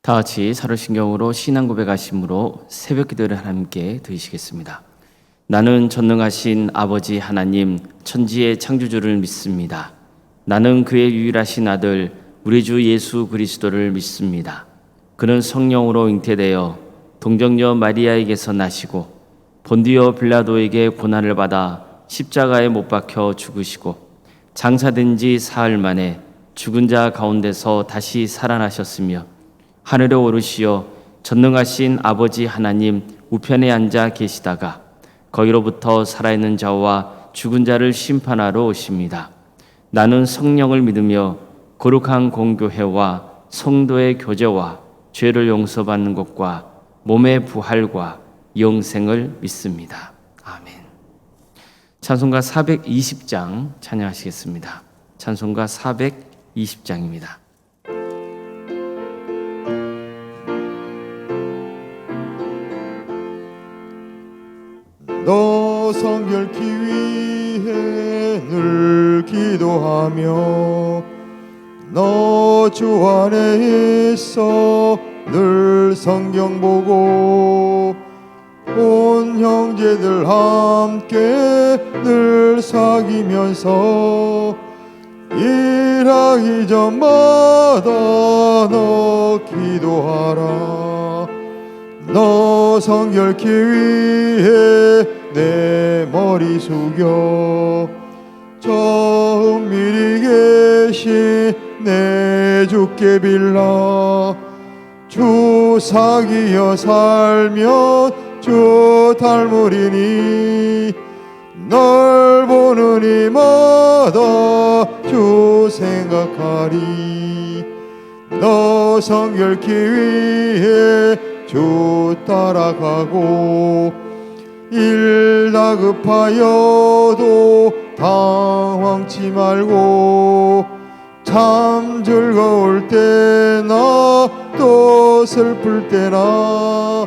다 같이 사도신경으로 신앙 고백하심으로 새벽 기도를 함께 드리시겠습니다. 나는 전능하신 아버지 하나님 천지의 창조주를 믿습니다. 나는 그의 유일하신 아들 우리 주 예수 그리스도를 믿습니다. 그는 성령으로 잉태되어 동정녀 마리아에게서 나시고 본디오 빌라도에게 고난을 받아 십자가에 못 박혀 죽으시고 장사된 지 사흘 만에 죽은 자 가운데서 다시 살아나셨으며 하늘에 오르시어 전능하신 아버지 하나님 우편에 앉아 계시다가 거기로부터 살아있는 자와 죽은 자를 심판하러 오십니다. 나는 성령을 믿으며 거룩한 공교회와 성도의 교제와 죄를 용서받는 것과 몸의 부활과 영생을 믿습니다. 아멘. 찬송가 420장 찬양하시겠습니다. 찬송가 420장입니다. 너 성결케 위해 늘 기도하며 너 주 안에 있어 늘 성경 보고 온 형제들 함께 늘 사귀면서 일하기 전마다 너 기도하라. 너 성결케 위해 내 머리 숙여 저 은밀히 계신 내 주께 빌라. 주 사귀어 살면 주 닮으리니 널 보는 이마다 주 생각하리. 너 성결케 위해 주 따라가고 일 다급하여도 당황치 말고 참 즐거울 때나 또 슬플 때나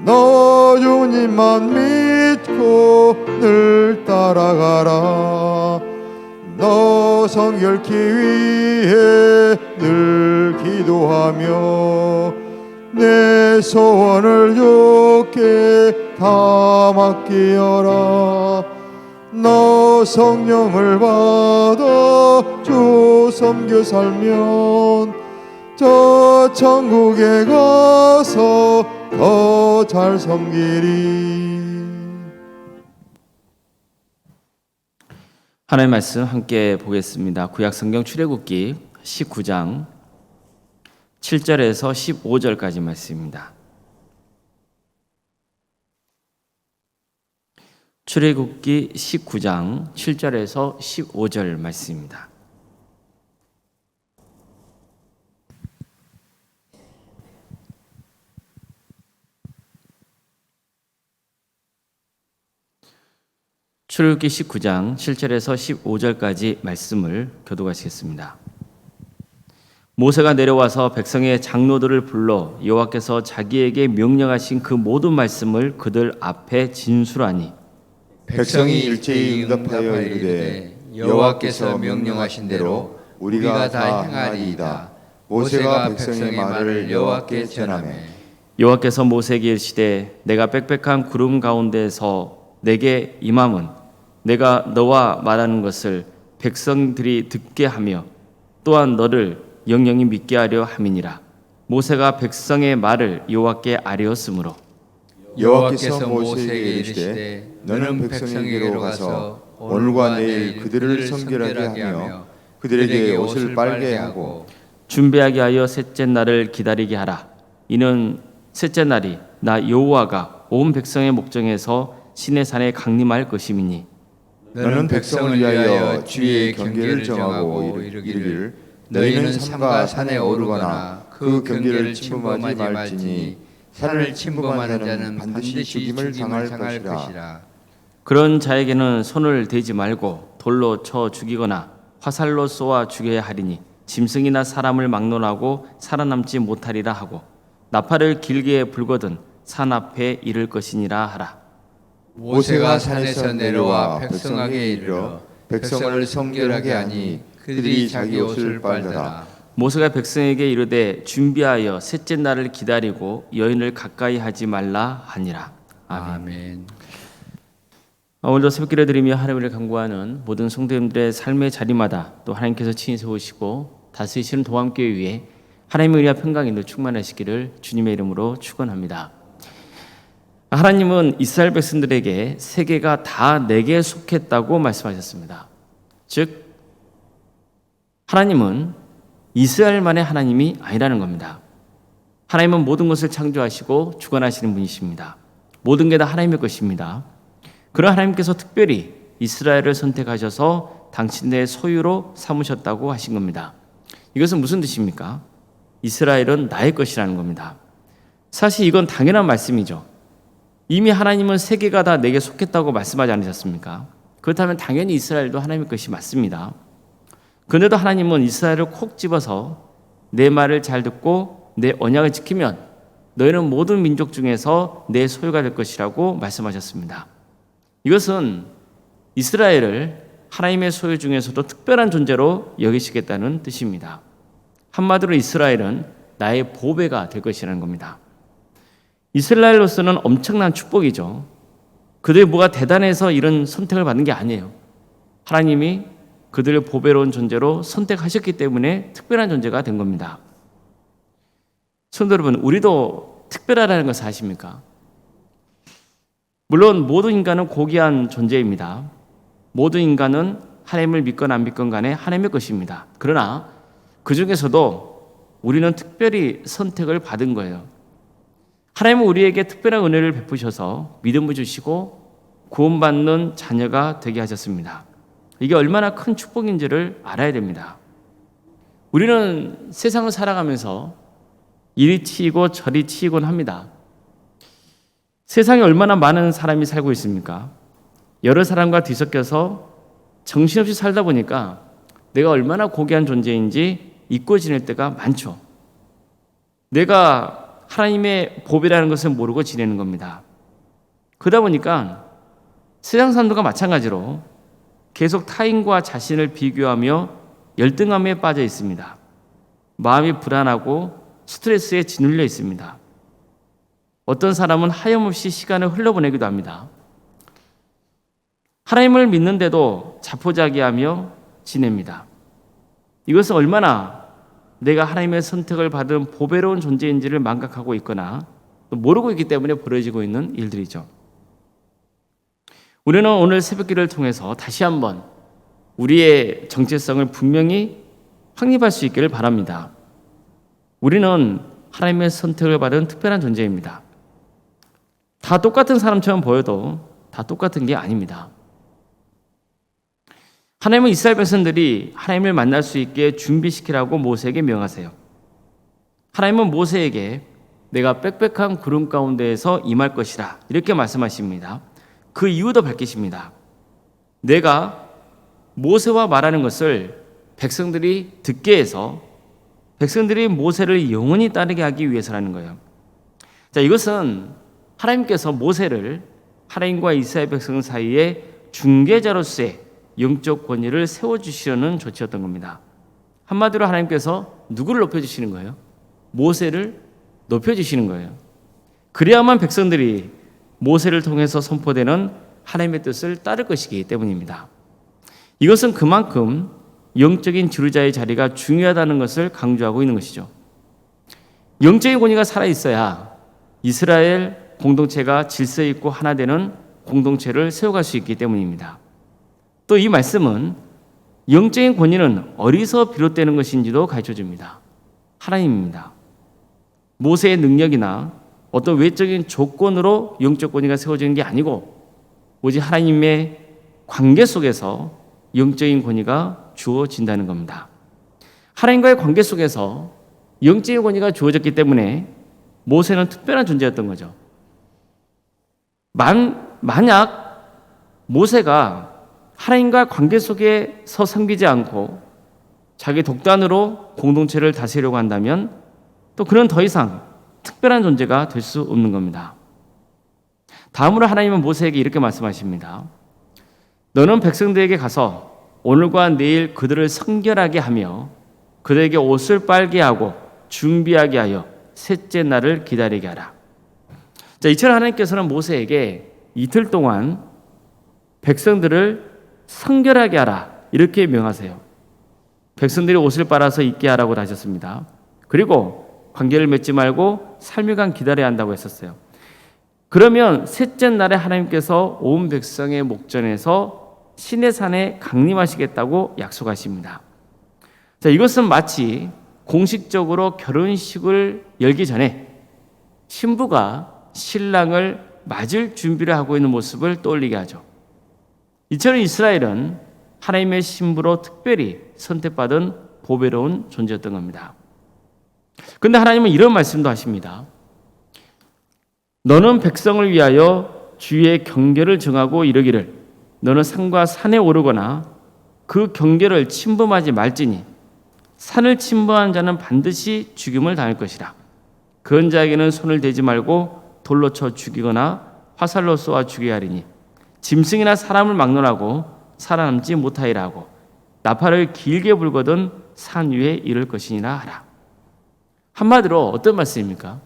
너 주님만 믿고 늘 따라가라. 너 성결케 위해 늘 기도하며 내 소원을 주께 다 맡기어라. 너 성령을 받아 주 섬겨 살면 저 천국에 가서 더 잘 섬기리. 하나님의 말씀 함께 보겠습니다. 구약성경 출애굽기 19장 7절에서 15절까지 말씀입니다. 출애굽기 19장 7절에서 15절 말씀입니다. 출애굽기 19장 7절에서 15절까지 말씀을 교독하시겠습니다. 모세가 내려와서 백성의 장로들을 불러 여호와께서 자기에게 명령하신 그 모든 말씀을 그들 앞에 진술하니 백성이 일제히 응답하여 이르되 여호와께서 명령하신 대로 우리가 다 행하리이다. 모세가 백성의 말을 여호와께 전하매 여호와께서 모세에게 이르시되 내가 빽빽한 구름 가운데서 내게 임함은 내가 너와 말하는 것을 백성들이 듣게 하며 또한 너를 영영이 믿게 하려 함이니라. 모세가 백성의 말을 여호와께 아뢰었으므로 여호와께서 모세에게 이르시되 너는 백성에게로 가서 오늘과 내일 그들을 성결하게 하며 그들에게 옷을 빨게 하고 준비하게 하여 셋째 날을 기다리게 하라. 이는 셋째 날이 나 여호와가 온 백성의 목전에서 시내산에 강림할 것임이니 너는 백성을 위하여 주의 경계를 정하고 이르기를 너희는 삼가 산에 오르거나 그 경계를 침범하지 말지니 산을 침범하는 자는 반드시 죽임을 당할 것이라. 그런 자에게는 손을 대지 말고 돌로 쳐 죽이거나 화살로 쏘아 죽여야 하리니 짐승이나 사람을 막론하고 살아남지 못하리라 하고 나팔을 길게 불거든 산 앞에 이를 것이니라 하라. 모세가 산에서 내려와 백성에게 이르러 백성을 성결하게 하니 그들이 자기 옷을 빨더라. 모세가 백성에게 이르되 준비하여 셋째 날을 기다리고 여인을 가까이 하지 말라 하니라. 아멘. 아멘. 오늘도 새벽기를 드리며 하나님을 간구하는 모든 성도님들의 삶의 자리마다 또 하나님께서 친히 세우시고 다스리시는 도함교회 위에 하나님의 은혜와 평강이 늘 충만하시기를 주님의 이름으로 축원합니다. 하나님은 이스라엘 백성들에게 세계가 다 내게 속했다고 말씀하셨습니다. 즉 하나님은 이스라엘만의 하나님이 아니라는 겁니다. 하나님은 모든 것을 창조하시고 주관하시는 분이십니다. 모든 게 다 하나님의 것입니다. 그런 하나님께서 특별히 이스라엘을 선택하셔서 당신의 소유로 삼으셨다고 하신 겁니다. 이것은 무슨 뜻입니까? 이스라엘은 나의 것이라는 겁니다. 사실 이건 당연한 말씀이죠. 이미 하나님은 세계가 다 내게 속했다고 말씀하지 않으셨습니까? 그렇다면 당연히 이스라엘도 하나님의 것이 맞습니다. 그런데도 하나님은 이스라엘을 콕 집어서 내 말을 잘 듣고 내 언약을 지키면 너희는 모든 민족 중에서 내 소유가 될 것이라고 말씀하셨습니다. 이것은 이스라엘을 하나님의 소유 중에서도 특별한 존재로 여기시겠다는 뜻입니다. 한마디로 이스라엘은 나의 보배가 될 것이라는 겁니다. 이스라엘로서는 엄청난 축복이죠. 그들이 뭐가 대단해서 이런 선택을 받는 게 아니에요. 하나님이 그들을 보배로운 존재로 선택하셨기 때문에 특별한 존재가 된 겁니다. 성도 여러분, 우리도 특별하다는 것을 아십니까? 물론 모든 인간은 고귀한 존재입니다. 모든 인간은 하나님을 믿건 안 믿건 간에 하나님의 것입니다. 그러나 그 중에서도 우리는 특별히 선택을 받은 거예요. 하나님은 우리에게 특별한 은혜를 베푸셔서 믿음을 주시고 구원받는 자녀가 되게 하셨습니다. 이게 얼마나 큰 축복인지를 알아야 됩니다. 우리는 세상을 살아가면서 이리 치이고 저리 치이곤 합니다. 세상에 얼마나 많은 사람이 살고 있습니까? 여러 사람과 뒤섞여서 정신없이 살다 보니까 내가 얼마나 고귀한 존재인지 잊고 지낼 때가 많죠. 내가 하나님의 보배라는 것을 모르고 지내는 겁니다. 그러다 보니까 세상 사람들과 마찬가지로 계속 타인과 자신을 비교하며 열등감에 빠져 있습니다. 마음이 불안하고 스트레스에 짓눌려 있습니다. 어떤 사람은 하염없이 시간을 흘려보내기도 합니다. 하나님을 믿는데도 자포자기하며 지냅니다. 이것은 얼마나 내가 하나님의 선택을 받은 보배로운 존재인지를 망각하고 있거나 또 모르고 있기 때문에 벌어지고 있는 일들이죠. 우리는 오늘 새벽기를 통해서 다시 한번 우리의 정체성을 분명히 확립할 수 있기를 바랍니다. 우리는 하나님의 선택을 받은 특별한 존재입니다. 다 똑같은 사람처럼 보여도 다 똑같은 게 아닙니다. 하나님은 이스라엘 백성들이 하나님을 만날 수 있게 준비시키라고 모세에게 명하세요. 하나님은 모세에게 내가 빽빽한 구름 가운데에서 임할 것이라 이렇게 말씀하십니다. 그 이유도 밝히십니다. 내가 모세와 말하는 것을 백성들이 듣게 해서 백성들이 모세를 영원히 따르게 하기 위해서라는 거예요. 자, 이것은 하나님께서 모세를 하나님과 이스라엘 백성 사이에 중개자로서의 영적 권위를 세워주시려는 조치였던 겁니다. 한마디로 하나님께서 누구를 높여주시는 거예요? 모세를 높여주시는 거예요. 그래야만 백성들이 모세를 통해서 선포되는 하나님의 뜻을 따를 것이기 때문입니다. 이것은 그만큼 영적인 지도자의 자리가 중요하다는 것을 강조하고 있는 것이죠. 영적인 권위가 살아있어야 이스라엘 공동체가 질서 있고 하나 되는 공동체를 세워갈 수 있기 때문입니다. 또 이 말씀은 영적인 권위는 어디서 비롯되는 것인지도 가르쳐줍니다. 하나님입니다. 모세의 능력이나 어떤 외적인 조건으로 영적 권위가 세워지는 게 아니고 오직 하나님의 관계 속에서 영적인 권위가 주어진다는 겁니다. 하나님과의 관계 속에서 영적인 권위가 주어졌기 때문에 모세는 특별한 존재였던 거죠. 만약 모세가 하나님과 관계 속에서 섬기지 않고 자기 독단으로 공동체를 다스리려고 한다면 또 그는 더 이상 특별한 존재가 될 수 없는 겁니다. 다음으로 하나님은 모세에게 이렇게 말씀하십니다. 너는 백성들에게 가서 오늘과 내일 그들을 성결하게 하며 그들에게 옷을 빨게 하고 준비하게 하여 셋째 날을 기다리게 하라. 자, 이처럼 하나님께서는 모세에게 이틀 동안 백성들을 성결하게 하라 이렇게 명하세요. 백성들이 옷을 빨아서 입게 하라고 하셨습니다. 그리고 관계를 맺지 말고 3일간 기다려야 한다고 했었어요. 그러면 셋째 날에 하나님께서 온 백성의 목전에서 시내산에 강림하시겠다고 약속하십니다. 자, 이것은 마치 공식적으로 결혼식을 열기 전에 신부가 신랑을 맞을 준비를 하고 있는 모습을 떠올리게 하죠. 이처럼 이스라엘은 하나님의 신부로 특별히 선택받은 보배로운 존재였던 겁니다. 그런데 하나님은 이런 말씀도 하십니다. 너는 백성을 위하여 주의 경계를 정하고 이르기를 너는 산과 산에 오르거나 그 경계를 침범하지 말지니 산을 침범한 자는 반드시 죽임을 당할 것이라. 그런 자에게는 손을 대지 말고 돌로 쳐 죽이거나 화살로 쏘아 죽여야 하리니 짐승이나 사람을 막론하고 살아남지 못하리라 하고 나팔을 길게 불거든 산 위에 이를 것이니라 하라. 한마디로 어떤 말씀입니까?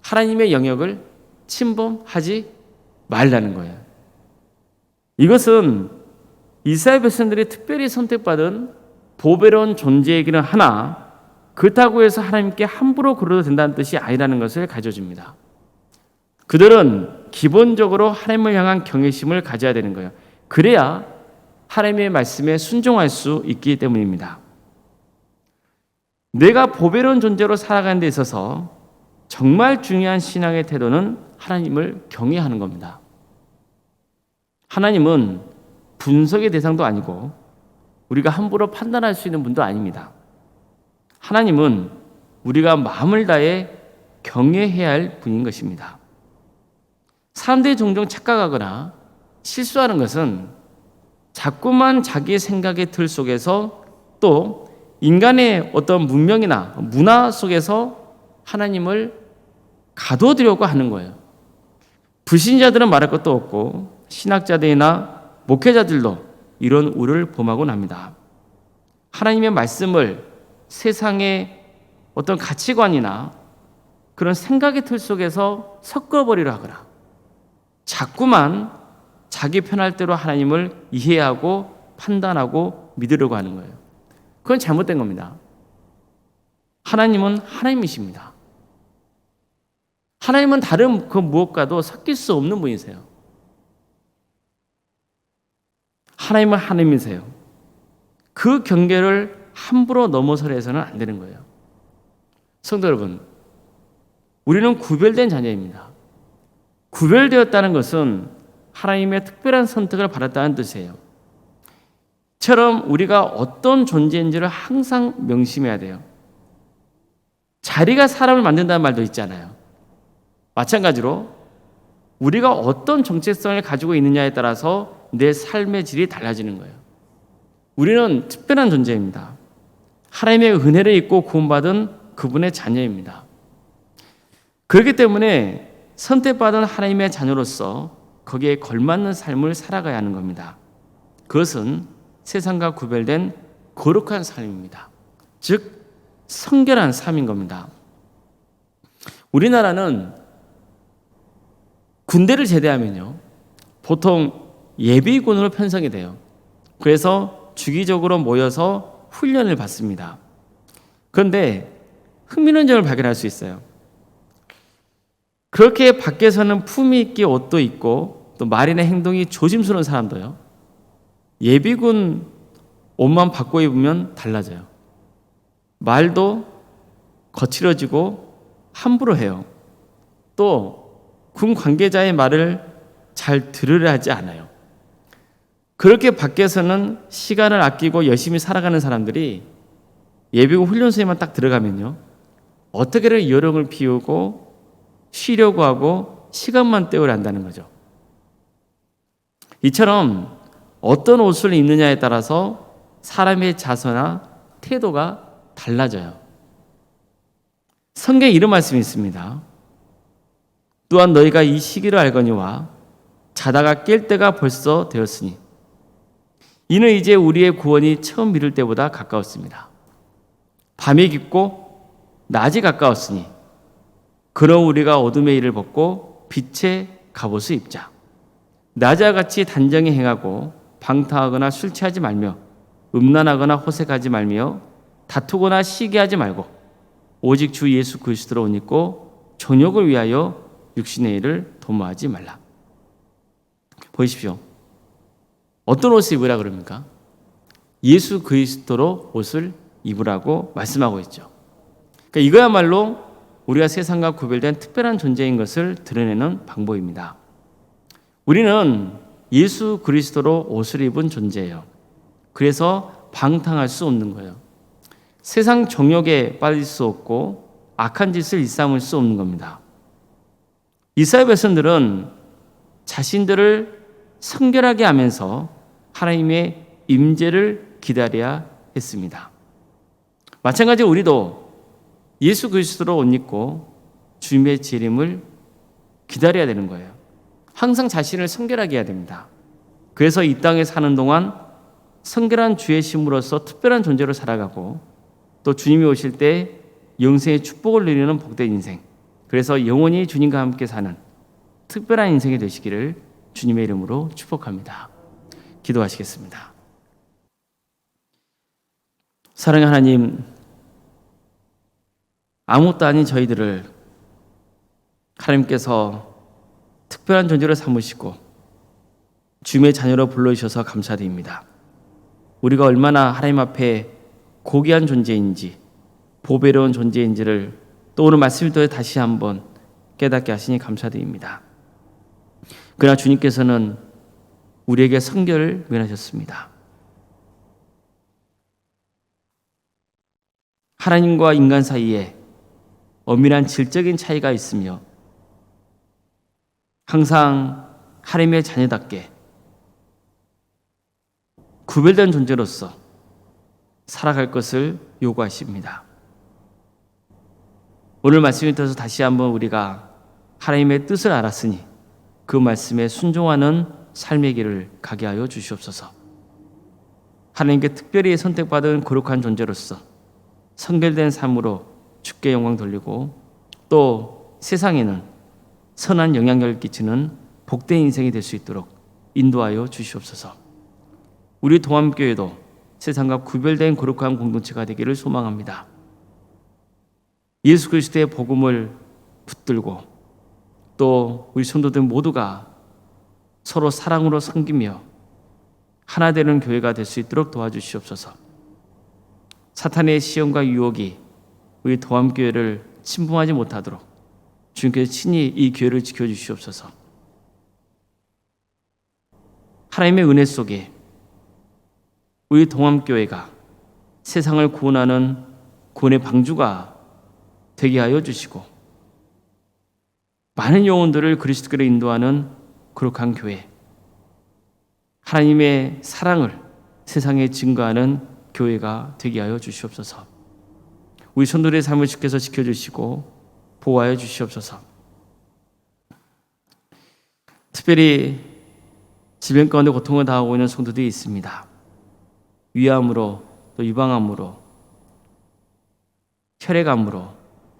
하나님의 영역을 침범하지 말라는 거예요. 이것은 이스라엘 백성들이 특별히 선택받은 보배로운 존재이기는 하나 그렇다고 해서 하나님께 함부로 그러도 된다는 뜻이 아니라는 것을 가져줍니다. 그들은 기본적으로 하나님을 향한 경외심을 가져야 되는 거예요. 그래야 하나님의 말씀에 순종할 수 있기 때문입니다. 내가 보배로운 존재로 살아가는 데 있어서 정말 중요한 신앙의 태도는 하나님을 경외하는 겁니다. 하나님은 분석의 대상도 아니고 우리가 함부로 판단할 수 있는 분도 아닙니다. 하나님은 우리가 마음을 다해 경외해야 할 분인 것입니다. 사람들이 종종 착각하거나 실수하는 것은 자꾸만 자기의 생각의 틀 속에서 또 인간의 어떤 문명이나 문화 속에서 하나님을 가둬두려고 하는 거예요. 불신자들은 말할 것도 없고 신학자들이나 목회자들도 이런 우를 범하곤 합니다. 하나님의 말씀을 세상의 어떤 가치관이나 그런 생각의 틀 속에서 섞어버리려 하거나 자꾸만 자기 편할 대로 하나님을 이해하고 판단하고 믿으려고 하는 거예요. 그건 잘못된 겁니다. 하나님은 하나님이십니다. 하나님은 다른 그 무엇과도 섞일 수 없는 분이세요. 하나님은 하나님이세요. 그 경계를 함부로 넘어서려 해서는 안 되는 거예요. 성도 여러분, 우리는 구별된 자녀입니다. 구별되었다는 것은 하나님의 특별한 선택을 받았다는 뜻이에요. 처럼 우리가 어떤 존재인지를 항상 명심해야 돼요. 자리가 사람을 만든다는 말도 있잖아요. 마찬가지로 우리가 어떤 정체성을 가지고 있느냐에 따라서 내 삶의 질이 달라지는 거예요. 우리는 특별한 존재입니다. 하나님의 은혜를 입고 구원받은 그분의 자녀입니다. 그렇기 때문에 선택받은 하나님의 자녀로서 거기에 걸맞는 삶을 살아가야 하는 겁니다. 그것은 세상과 구별된 거룩한 삶입니다. 즉 성결한 삶인 겁니다. 우리나라는 군대를 제대하면요 보통 예비군으로 편성이 돼요. 그래서 주기적으로 모여서 훈련을 받습니다. 그런데 흥미로운 점을 발견할 수 있어요. 그렇게 밖에서는 품위 있게 옷도 입고 또 말이나 행동이 조심스러운 사람도요 예비군 옷만 바꿔 입으면 달라져요. 말도 거칠어지고 함부로 해요. 또 군 관계자의 말을 잘 들으려 하지 않아요. 그렇게 밖에서는 시간을 아끼고 열심히 살아가는 사람들이 예비군 훈련소에만 딱 들어가면요 어떻게든 요령을 피우고 쉬려고 하고 시간만 때우려 한다는 거죠. 이처럼 어떤 옷을 입느냐에 따라서 사람의 자세나 태도가 달라져요. 성경에 이런 말씀이 있습니다. 또한 너희가 이 시기를 알거니와 자다가 깰 때가 벌써 되었으니 이는 이제 우리의 구원이 처음 미룰 때보다 가까웠습니다. 밤이 깊고 낮이 가까웠으니 그러 우리가 어둠의 일을 벗고 빛의 갑옷을 입자. 낮과 같이 단정히 행하고 방탕하거나 술 취하지 말며 음란하거나 호색하지 말며 다투거나 시기하지 말고 오직 주 예수 그리스도로 옷 입고 정욕을 위하여 육신의 일을 도모하지 말라. 보십시오. 어떤 옷을 입으라 그럽니까? 예수 그리스도로 옷을 입으라고 말씀하고 있죠. 그러니까 이거야말로 우리가 세상과 구별된 특별한 존재인 것을 드러내는 방법입니다. 우리는 예수 그리스도로 옷을 입은 존재예요. 그래서 방탕할 수 없는 거예요. 세상 정욕에 빠질 수 없고 악한 짓을 일삼을 수 없는 겁니다. 이스라엘 백성들은 자신들을 성결하게 하면서 하나님의 임재를 기다려야 했습니다. 마찬가지로 우리도 예수 그리스도로 옷 입고 주님의 재림을 기다려야 되는 거예요. 항상 자신을 성결하게 해야 됩니다. 그래서 이 땅에 사는 동안 성결한 주의 심으로서 특별한 존재로 살아가고 또 주님이 오실 때 영생의 축복을 누리는 복된 인생, 그래서 영원히 주님과 함께 사는 특별한 인생이 되시기를 주님의 이름으로 축복합니다. 기도하시겠습니다. 사랑의 하나님, 아무것도 아닌 저희들을 하나님께서 특별한 존재로 삼으시고 주님의 자녀로 불러주셔서 감사드립니다. 우리가 얼마나 하나님 앞에 고귀한 존재인지 보배로운 존재인지를 또 오늘 말씀을 통해 다시 한번 깨닫게 하시니 감사드립니다. 그러나 주님께서는 우리에게 성결을 명하셨습니다. 하나님과 인간 사이에 엄밀한 질적인 차이가 있으며 항상 하나님의 자녀답게 구별된 존재로서 살아갈 것을 요구하십니다. 오늘 말씀을 통해서 다시 한번 우리가 하나님의 뜻을 알았으니 그 말씀에 순종하는 삶의 길을 가게 하여 주시옵소서. 하나님께 특별히 선택받은 거룩한 존재로서 성결된 삶으로 주께 영광 돌리고 또 세상에는 선한 영향력을 끼치는 복된 인생이 될 수 있도록 인도하여 주시옵소서. 우리 동암교회도 세상과 구별된 거룩한 공동체가 되기를 소망합니다. 예수 그리스도의 복음을 붙들고 또 우리 성도들 모두가 서로 사랑으로 섬기며 하나 되는 교회가 될 수 있도록 도와주시옵소서. 사탄의 시험과 유혹이 우리 동암교회를 침범하지 못하도록 주님께서 친히 이 교회를 지켜주시옵소서. 하나님의 은혜 속에 우리 동암교회가 세상을 구원하는 구원의 방주가 되게 하여 주시고 많은 영혼들을 그리스도께로 인도하는 거룩한 교회, 하나님의 사랑을 세상에 증거하는 교회가 되게 하여 주시옵소서. 우리 성도들의 삶을 주께서 지켜주시고 보호하여 주시옵소서. 특별히 질병 가운데 고통을 당하고 있는 성도들이 있습니다. 위암으로 또 유방암으로 혈액암으로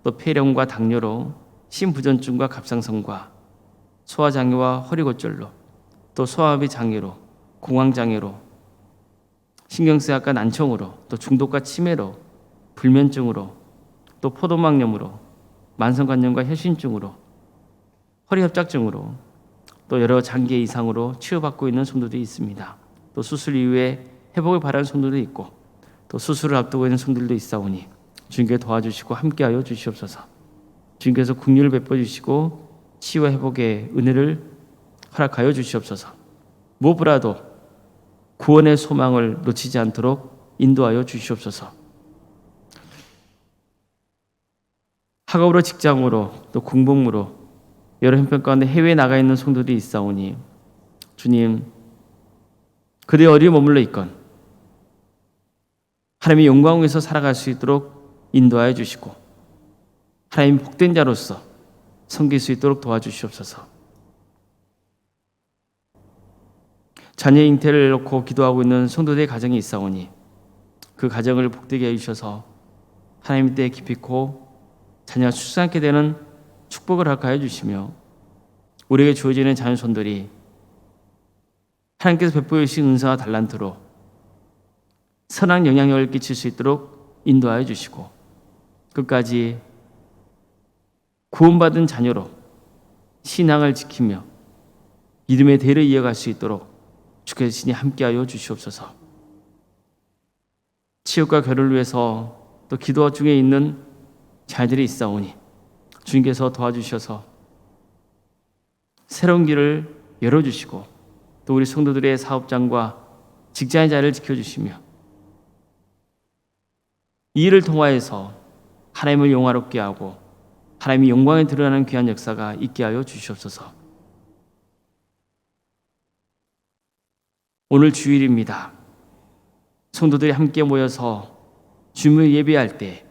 또 폐렴과 당뇨로 심부전증과 갑상선과 소화장애와 허리골절로 또 소화압의 장애로 공황장애로 신경쇠약과 난청으로 또 중독과 치매로 불면증으로 또 포도막염으로 만성관념과 혈신증으로 허리협착증으로 또 여러 장기 이상으로 치유받고 있는 성도들이 있습니다. 또 수술 이후에 회복을 바라는 성도도 있고 또 수술을 앞두고 있는 성도들도 있사오니 주님께 도와주시고 함께하여 주시옵소서. 주님께서 긍휼을 베풀어주시고 치유와 회복의 은혜를 허락하여 주시옵소서. 무엇보다도 구원의 소망을 놓치지 않도록 인도하여 주시옵소서. 학업으로 직장으로 또 공복무로 여러 형편 가운데 해외에 나가 있는 성도들이 있사오니 주님, 그들이 어디에 머물러 있건 하나님의 영광 위에서 살아갈 수 있도록 인도하여 주시고 하나님의 복된 자로서 섬길 수 있도록 도와주시옵소서. 자녀 잉태를 놓고 기도하고 있는 성도들의 가정이 있사오니 그 가정을 복되게 해주셔서 하나님 때 기필코 자녀가 출산하게 되는 축복을 허락하여 주시며 우리에게 주어지는 자녀손들이 하나님께서 베풀어 주신 은사와 달란트로 선한 영향력을 끼칠 수 있도록 인도하여 주시고 끝까지 구원받은 자녀로 신앙을 지키며 믿음의 대를 이어갈 수 있도록 주께서 신이 함께하여 주시옵소서. 치욕과 결혼을 위해서 또 기도 중에 있는 자들이 있사오니 주님께서 도와주셔서 새로운 길을 열어주시고 또 우리 성도들의 사업장과 직장의 자리를 지켜주시며 이 일을 통하여서 하나님을 영화롭게 하고 하나님의 영광에 드러나는 귀한 역사가 있게 하여 주시옵소서. 오늘 주일입니다. 성도들이 함께 모여서 주님을 예배할 때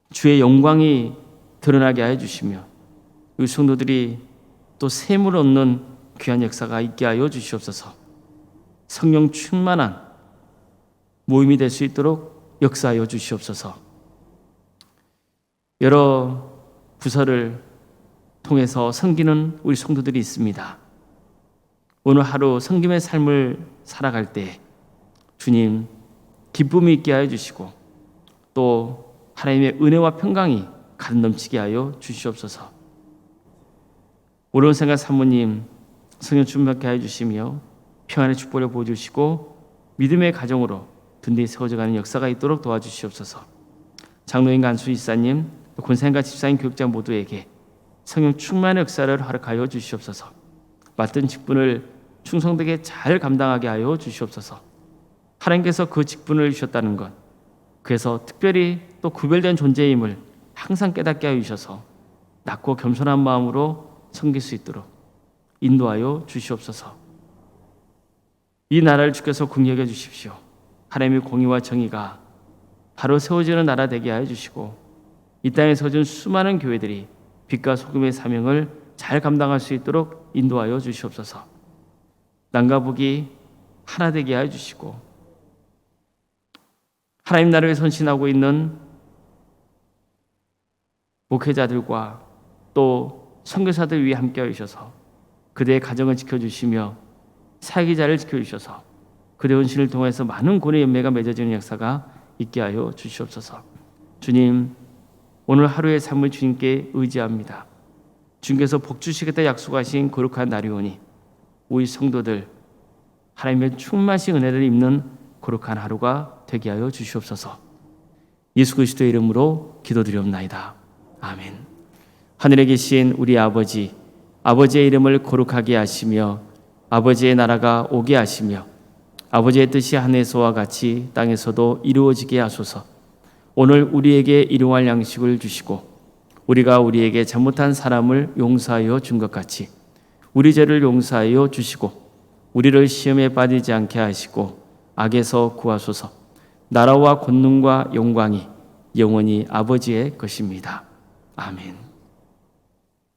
주의 영광이 드러나게 하여 주시며 우리 성도들이 또 샘을 얻는 귀한 역사가 있게 하여 주시옵소서. 성령 충만한 모임이 될 수 있도록 역사하여 주시옵소서. 여러 부서를 통해서 섬기는 우리 성도들이 있습니다. 오늘 하루 섬김의 삶을 살아갈 때 주님 기쁨이 있게 하여 주시고 또 하나님의 은혜와 평강이 가득 넘치게 하여 주시옵소서. 오른 생각 사모님 성령 충만케 하여 주시며 평안의 축복을 보여주시고 믿음의 가정으로 든든히 세워져가는 역사가 있도록 도와주시옵소서. 장로인 간수 이사님, 권사님과 집사님, 교육자 모두에게 성령 충만의 역사를 허락하여 주시옵소서. 맡은 직분을 충성되게 잘 감당하게 하여 주시옵소서. 하나님께서 그 직분을 주셨다는 것, 그래서 특별히 또 구별된 존재임을 항상 깨닫게 하여 주셔서 낮고 겸손한 마음으로 섬길 수 있도록 인도하여 주시옵소서. 이 나라를 주께서 긍휼히 주십시오. 하나님의 공의와 정의가 바로 세워지는 나라 되게 하여 주시고 이 땅에 서진 수많은 교회들이 빛과 소금의 사명을 잘 감당할 수 있도록 인도하여 주시옵소서. 남과 북이 하나 되게 하여 주시고 하나님 나라에 선신하고 있는 목회자들과 또 선교사들 위해 함께 하셔서 그대의 가정을 지켜주시며 사기자를 지켜주셔서 그대의 헌신을 통해서 많은 권의 연매가 맺어지는 역사가 있게 하여 주시옵소서. 주님, 오늘 하루의 삶을 주님께 의지합니다. 주님께서 복 주시겠다 약속하신 거룩한 날이오니 우리 성도들 하나님의 충만하신 은혜를 입는 거룩한 하루가 되게 하여 주시옵소서. 예수 그리스도의 이름으로 기도드리옵나이다. 아멘. 하늘에 계신 우리 아버지, 아버지의 이름을 거룩하게 하시며 아버지의 나라가 오게 하시며 아버지의 뜻이 하늘에서와 같이 땅에서도 이루어지게 하소서. 오늘 우리에게 일용할 양식을 주시고 우리가 우리에게 잘못한 사람을 용서하여 준 것 같이 우리 죄를 용서하여 주시고 우리를 시험에 빠지지 않게 하시고 악에서 구하소서. 나라와 권능과 영광이 영원히 아버지의 것입니다. 아멘.